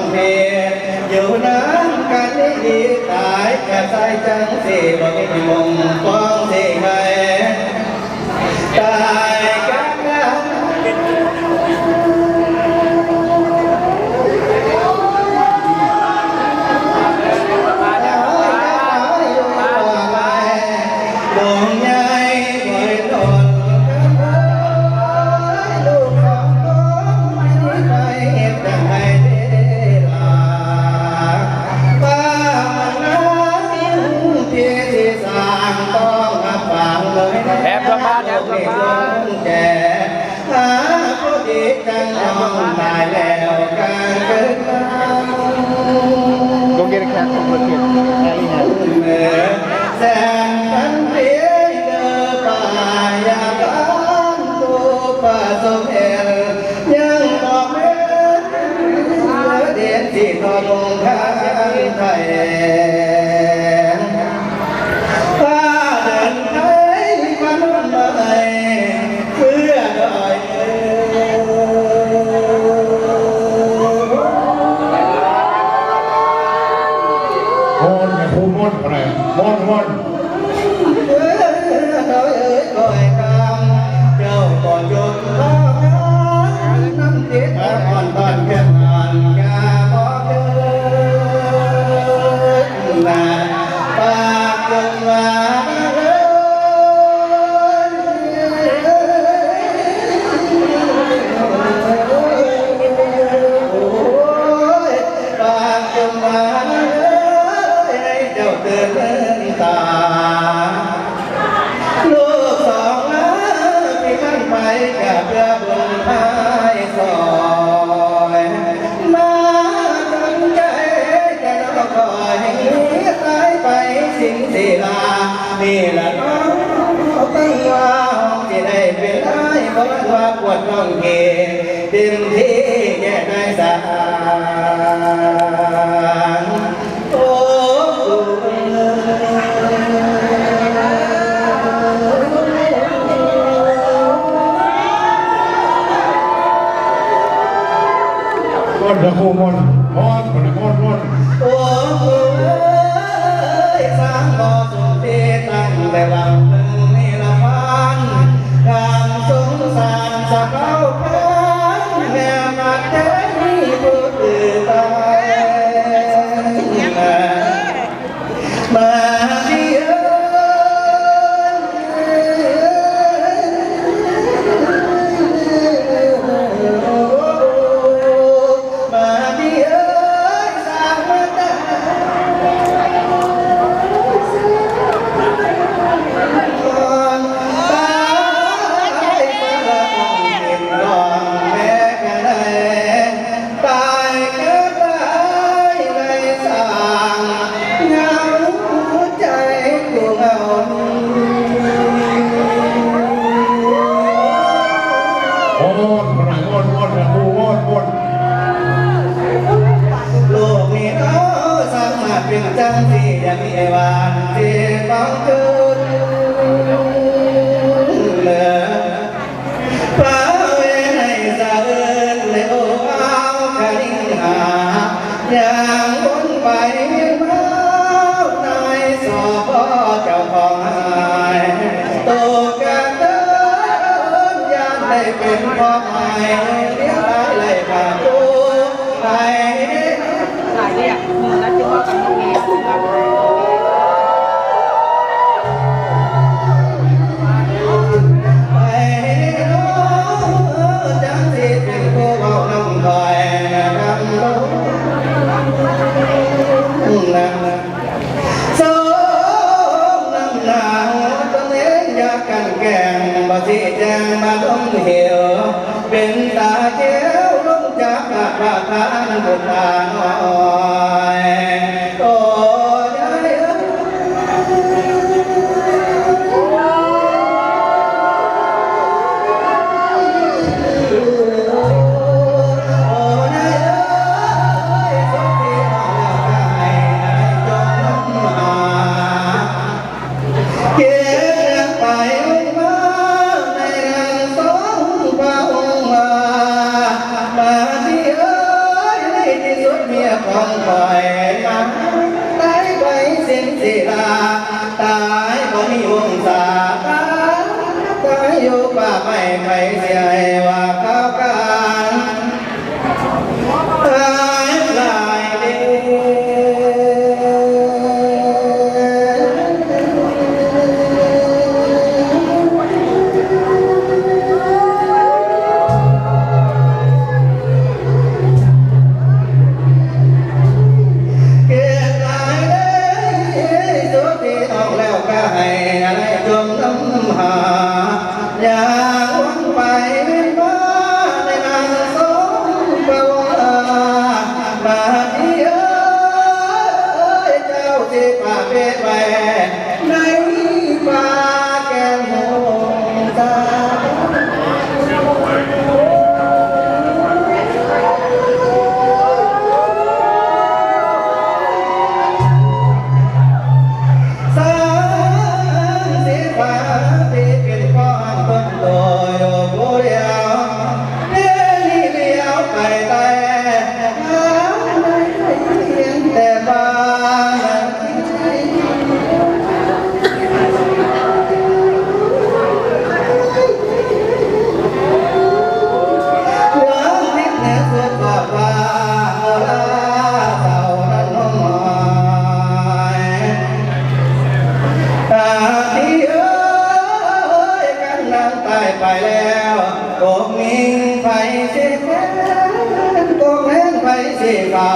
เพอยู่นั้นกันดีตายแค่ใจจังสิบ่มีมงฟ้องสิใครตายกันนะแอบประมาณแอบประมาณ แก่หาผู้ดีจังยอมตายแล้วการเกิดมา Go get a cat from the kid. Ellie has. เมื่อแสงพันเพียเดินป่ายาบ้านตัวป่าสมเห็นยังบอกเมื่อเดียนที่นอนลงข้างไทยฟ้าเดินไทยมันมาเพื่อดอย Môn nhà khu môn của này môn môn cõi cam châu còn chốn khó khăn năm tiết còn toàn kiên ngàn ca có chơi là ba cùng là ba cùng là châuตื่นตาลูกสองนะพี่มันไปกับเรือบุญพายซอยมาจนใจจะรอคอยตายไปสิ้นศิลานี่ละน้องตั้งว่าที่ได้เป็นได้บอกว่าปวดท้องเกเต็มที่แก่ได้สาโอ้ môn nhà khu môn môn của này môn môn โอ้ยสร้างบ่อสุขที่ตั้งแต่หลังหนึ่งนี่ละพันการสงสารสะเก้าพันแม่มาแท้ที่ผู้ตื่นตายมาที่เอ้มาที่เอ้สร้างมาได้ môn của này môn môn nhà khu môn môn โลกนี้เนาะสามารถเป็นจังที่ยังมีวานที่บังเกิดเหลือฟ้าเวให้สะเอิญเลยโอ้เอาคณิงหาอย่างวนไปมาในสอบพ่อเจ้าของหายโตกันเดินยามได้เป็นพ่อหายเลี้ยงหลายเลยผ่าตัวไป หลายเนี่ยแล้วจะว่ากันตรงนี้เป็นตาเจ้าลงจากพระทานบุตรน้อยโอ้ยมี มียของคอยมาตายไปสิ้นศิลาตายบ่มีวงศาตายอยู่ป่าไม่ไปเสียให้ว่าเขากันตายหลายเดืให้อะไรจมน้ำหาอย่าวนไปเวียนมาในนางสมประวาบาดีเอ้ยเจ้าที่ป่าเปไปในป่าแก้มหงตาไปแล้วตกมิ่งไปสิแก่ตกแห้งไปสิเก่า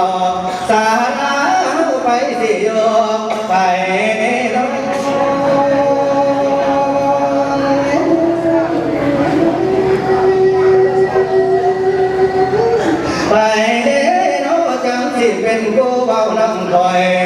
สาลาไปสิโยกไปน้องไปเด้อน้องจังสิเป็นกูเบาน้ำคอย